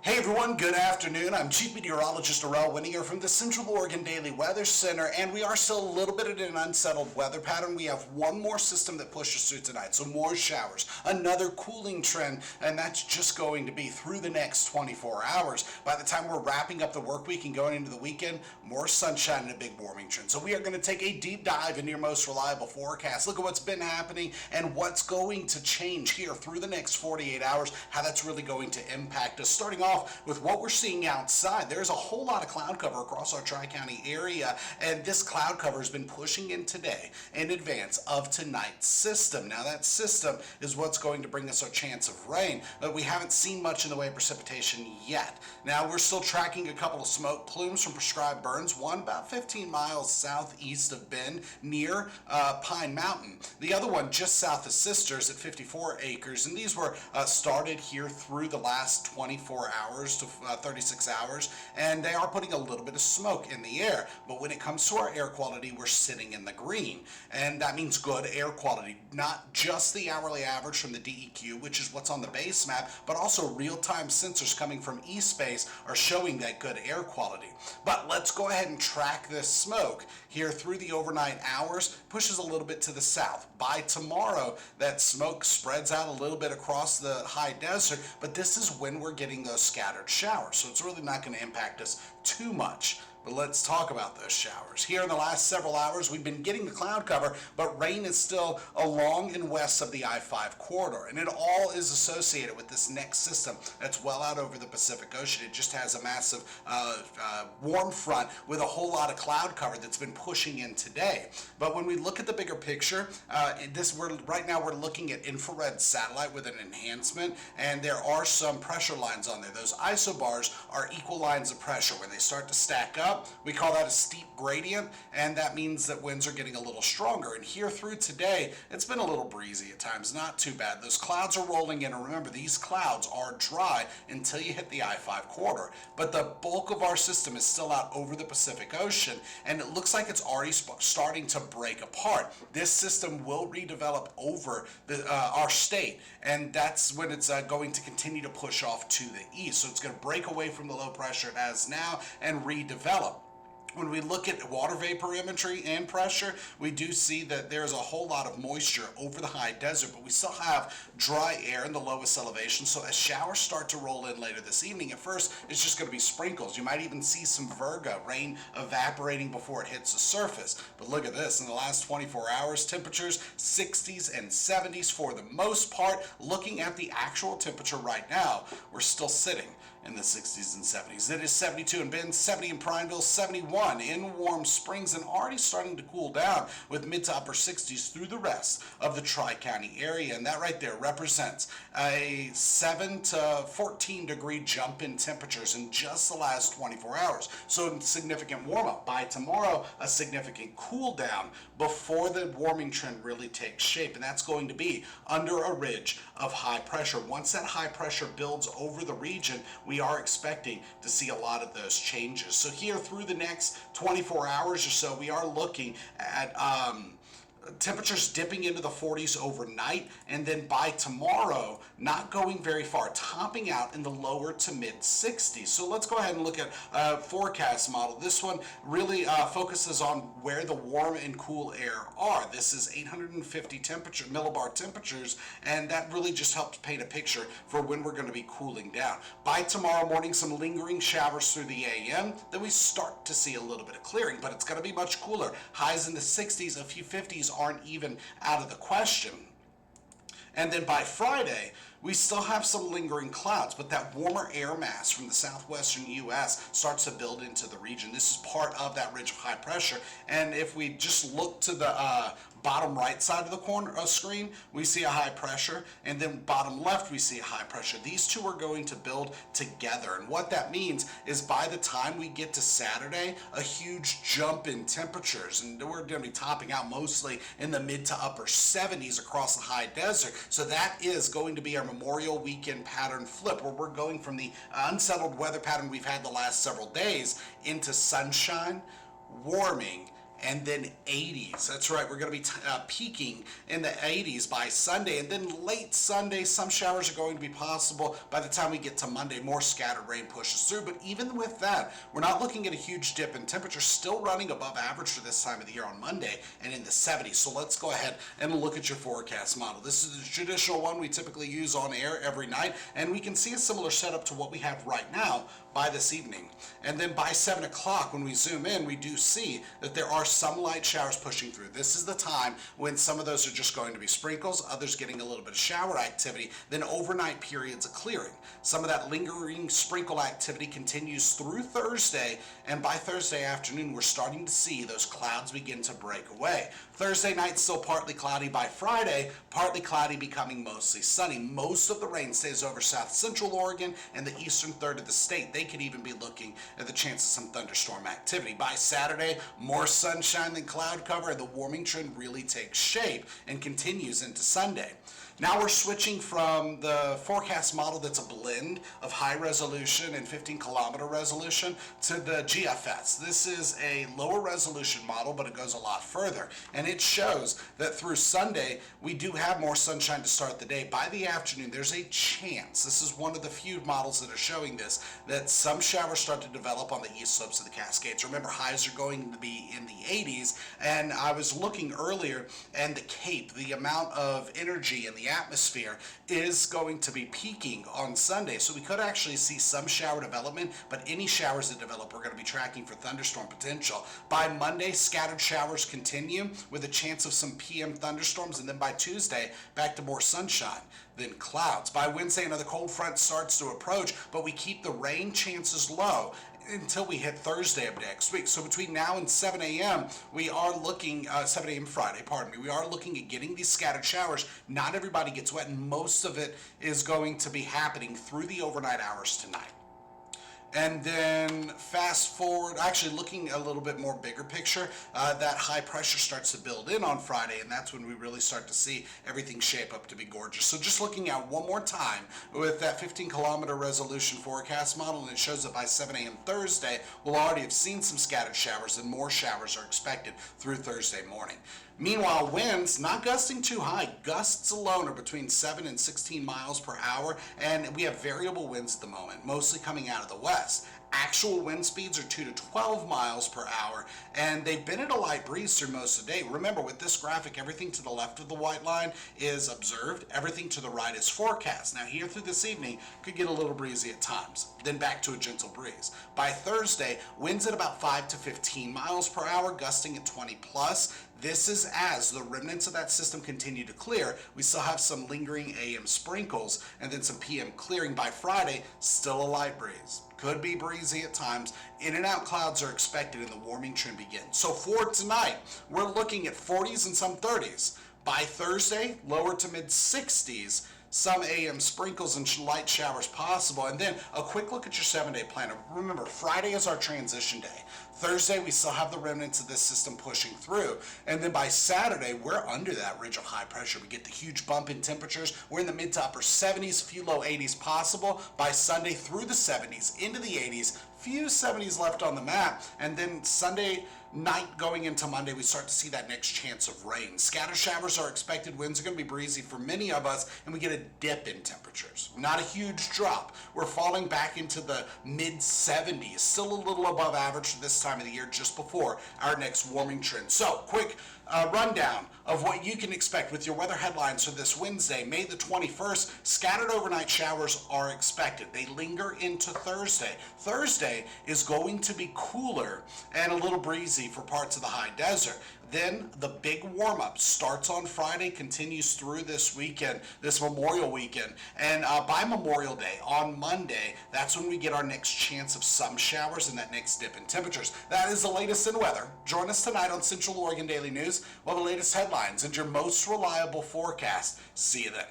Hey everyone, good afternoon. I'm Chief Meteorologist Arel Winninger from the Central Oregon Daily Weather Center, and we are still a little bit in an unsettled weather pattern. We have one more system that pushes through tonight, so more showers, another cooling trend, and that's just going to be through the next 24 hours. By the time we're wrapping up the work week and going into the weekend, more sunshine and a big warming trend. So we are going to take a deep dive into your most reliable forecast, look at what's been happening and what's going to change here through the next 48 hours, how that's really going to impact us. Starting off with what we're seeing outside, there's a whole lot of cloud cover across our Tri-County area, and this cloud cover has been pushing in today in advance of tonight's system. Now that system is what's going to bring us our chance of rain, but we haven't seen much in the way of precipitation yet. Now we're still tracking a couple of smoke plumes from prescribed burns, one about 15 miles southeast of Bend near Pine Mountain, the other one just south of Sisters at 54 acres, and these were started here through the last 24 hours to 36 hours, and they are putting a little bit of smoke in the air. But when it comes to our air quality, we're sitting in the green, and that means good air quality, not just the hourly average from the DEQ, which is what's on the base map, but also real-time sensors coming from eSpace are showing that good air quality. But let's go ahead and track this smoke here through the overnight hours, pushes a little bit to the south. By tomorrow, that smoke spreads out a little bit across the high desert, but this is when we're getting those scattered showers, so it's really not going to impact us too much. But let's talk about those showers. Here in the last several hours, we've been getting the cloud cover, but rain is still along and west of the I-5 corridor, and it all is associated with this next system that's well out over the Pacific Ocean. It just has a massive warm front with a whole lot of cloud cover that's been pushing in today. But when we look at the bigger picture, right now we're looking at infrared satellite with an enhancement, and there are some pressure lines on there. Those isobars are equal lines of pressure. When they start to stack up, we call that a steep gradient, and that means that winds are getting a little stronger. And here through today, it's been a little breezy at times, not too bad. Those clouds are rolling in, and remember, these clouds are dry until you hit the I-5 corridor. But the bulk of our system is still out over the Pacific Ocean, and it looks like it's already starting to break apart. This system will redevelop over our state, and that's when it's going to continue to push off to the east. So it's going to break away from the low pressure it has now and redevelop. When we look at water vapor imagery and pressure, we do see that there's a whole lot of moisture over the high desert, but we still have dry air in the lowest elevation. So as showers start to roll in later this evening, at first it's just going to be sprinkles. You might even see some virga, rain evaporating before it hits the surface. But look at this, in the last 24 hours, temperatures 60s and 70s for the most part. Looking at the actual temperature right now, we're still sitting in the 60s and 70s. It is 72 in Bend, 70 in Prineville, 71 in Warm Springs, and already starting to cool down with mid to upper 60s through the rest of the Tri-County area. And that right there represents a 7 to 14 degree jump in temperatures in just the last 24 hours. So a significant warm up. By tomorrow, a significant cool down before the warming trend really takes shape. And that's going to be under a ridge of high pressure. Once that high pressure builds over the region, we are expecting to see a lot of those changes. So here through the next 24 hours or so, we are looking at temperatures dipping into the 40s overnight, and then by tomorrow not going very far, topping out in the lower to mid 60s. So let's go ahead and look at a forecast model. This one really focuses on where the warm and cool air are. This is 850 millibar temperatures, and that really just helps paint a picture for when we're going to be cooling down. By tomorrow morning, some lingering showers through the AM, then we start to see a little bit of clearing, but it's going to be much cooler. Highs in the 60s, a few 50s aren't even out of the question. And then by Friday, we still have some lingering clouds, but that warmer air mass from the southwestern U.S. starts to build into the region. This is part of that ridge of high pressure. And if we just look to the bottom right side of the screen, we see a high pressure, and then bottom left we see a high pressure. These two are going to build together, and what that means is by the time we get to Saturday, a huge jump in temperatures, and we're going to be topping out mostly in the mid to upper 70s across the high desert. So that is going to be our Memorial Weekend pattern flip, where we're going from the unsettled weather pattern we've had the last several days into sunshine, warming, and then 80s. That's right, we're going to be peaking in the 80s by Sunday, and then late Sunday, some showers are going to be possible. By the time we get to Monday, more scattered rain pushes through, but even with that, we're not looking at a huge dip in temperature, still running above average for this time of the year on Monday and in the 70s. So let's go ahead and look at your forecast model. This is the traditional one we typically use on air every night, and we can see a similar setup to what we have right now by this evening. And then by 7 o'clock, when we zoom in, we do see that there are some light showers pushing through. This is the time when some of those are just going to be sprinkles, others getting a little bit of shower activity, then overnight periods of clearing. Some of that lingering sprinkle activity continues through Thursday, and by Thursday afternoon, we're starting to see those clouds begin to break away. Thursday night, still partly cloudy. By Friday, partly cloudy, becoming mostly sunny. Most of the rain stays over south central Oregon and the eastern third of the state. They could even be looking at the chance of some thunderstorm activity. By Saturday, more sunshine than cloud cover, and the warming trend really takes shape and continues into Sunday. Now we're switching from the forecast model that's a blend of high resolution and 15-kilometer resolution to the GFS. This is a lower resolution model, but it goes a lot further. And it shows that through Sunday, we do have more sunshine to start the day. By the afternoon, there's a chance, this is one of the few models that are showing this, that some showers start to develop on the east slopes of the Cascades. Remember, highs are going to be in the 80s, and I was looking earlier, and the Cape, the amount of energy in the atmosphere is going to be peaking on Sunday, so we could actually see some shower development, but any showers that develop, we're going to be tracking for thunderstorm potential. By Monday, scattered showers continue with a chance of some PM thunderstorms, and then by Tuesday, back to more sunshine than clouds. By Wednesday, another cold front starts to approach, but we keep the rain chances low until we hit Thursday of next week. So between now and 7 a.m., we are looking, 7 a.m. Friday, pardon me, we are looking at getting these scattered showers. Not everybody gets wet, and most of it is going to be happening through the overnight hours tonight. And then fast forward, actually looking a little bit more bigger picture, that high pressure starts to build in on Friday, and that's when we really start to see everything shape up to be gorgeous. So just looking at one more time with that 15-kilometer resolution forecast model, and it shows that by 7 a.m. Thursday, we'll already have seen some scattered showers, and more showers are expected through Thursday morning. Meanwhile, winds not gusting too high. Gusts alone are between 7 and 16 miles per hour, and we have variable winds at the moment, mostly coming out of the west. Actual wind speeds are 2 to 12 miles per hour, and they've been at a light breeze through most of the day. Remember, with this graphic, everything to the left of the white line is observed, everything to the right is forecast. Now here through this evening, could get a little breezy at times, then back to a gentle breeze. By Thursday, winds at about 5 to 15 miles per hour, gusting at 20 plus. This is as the remnants of that system continue to clear. We still have some lingering AM sprinkles and then some PM clearing. By Friday, still a light breeze. Could be breezy at times. In and out clouds are expected and the warming trend begins. So for tonight, we're looking at 40s and some 30s. By Thursday, lower to mid 60s. Some AM sprinkles and light showers possible. And then a quick look at your 7-day plan. Remember, Friday is our transition day. Thursday, we still have the remnants of this system pushing through. And then by Saturday, we're under that ridge of high pressure. We get the huge bump in temperatures. We're in the mid to upper 70s, few low 80s possible. By Sunday, through the 70s, into the 80s, few 70s left on the map. And then Sunday night going into Monday, we start to see that next chance of rain. Scatter showers are expected. Winds are going to be breezy for many of us, and we get a dip in temperatures. Not a huge drop. We're falling back into the mid 70s, still a little above average for this time of the year, just before our next warming trend. So, quick rundown of what you can expect with your weather headlines for this Wednesday, May the 21st. Scattered overnight showers are expected. They linger into Thursday. Thursday is going to be cooler and a little breezy for parts of the high desert. Then the big warm-up starts on Friday, continues through this weekend, this Memorial weekend. And by Memorial Day, on Monday, that's when we get our next chance of some showers and that next dip in temperatures. That is the latest in weather. Join us tonight on Central Oregon Daily News with the latest headlines and your most reliable forecast. See you then.